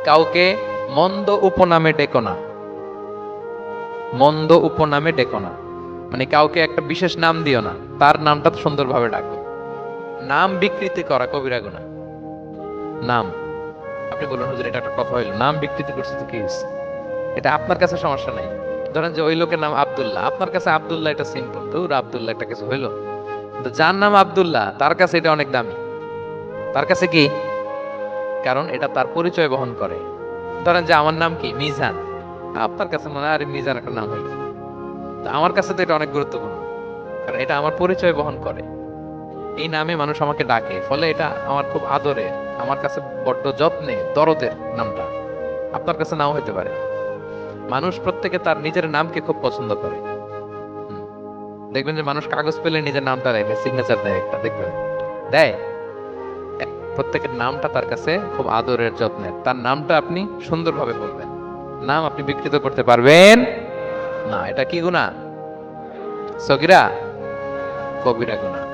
কাউকে মন্দ উপনামে ডেকো না, মন্দ উপনামে ডেকো না, মানে কাউকে একটা বিশেষ নাম দিও না, তার নামটা সুন্দরভাবে ডাকো। নাম বিকৃতি করা কবিরা গুনাহ। নাম, আপনি বলুন হুজুর এটা একটা কথা হইলো, নাম বিকৃতি করছে তো কি হইছে? এটা আপনার কাছে সমস্যা নাই। ধরেন যে ওই লোকের নাম আব্দুল্লাহ, আপনার কাছে আব্দুল্লাহ এটা সিম্পল, ধুর আব্দুল্লাহ একটা কিছু হইলো, কিন্তু যার নাম আব্দুল্লাহ তার কাছে এটা অনেক দামি। তার কাছে কি? কারণ এটা তার পরিচয় বহন করে। ধরেন যে আমার নাম কি মিজান, আপনার কাছে মনে হয় আরে মিজান একটা নাম হইলো, তো আমার কাছে তো এটা অনেক গুরুত্বপূর্ণ, কারণ এটা আমার পরিচয় বহন করে। এই নামে মানুষ আমাকে ডাকে, ফলে এটা আমার খুব আদরে, আমার কাছে বড্ড যত্নে দরদের নামটা। আপনার কাছে নাও হইতে পারে। মানুষ প্রত্যেকে তার নিজের নামকে খুব পছন্দ করে। হুম। দেখবেন যে মানুষ কাগজ পেলে নিজের নামটা লেখে, সিগনেচার দেয় একটা, দেখবেন দেয়। প্রত্যেকের নামটা তার কাছে খুব আদরের যত্নের, তার নামটা আপনি সুন্দরভাবে বলবেন। নাম আপনি বিকৃত করতে পারবেন না। এটা কি গুনাহ? সগীরা, কবিরা গুনাহ।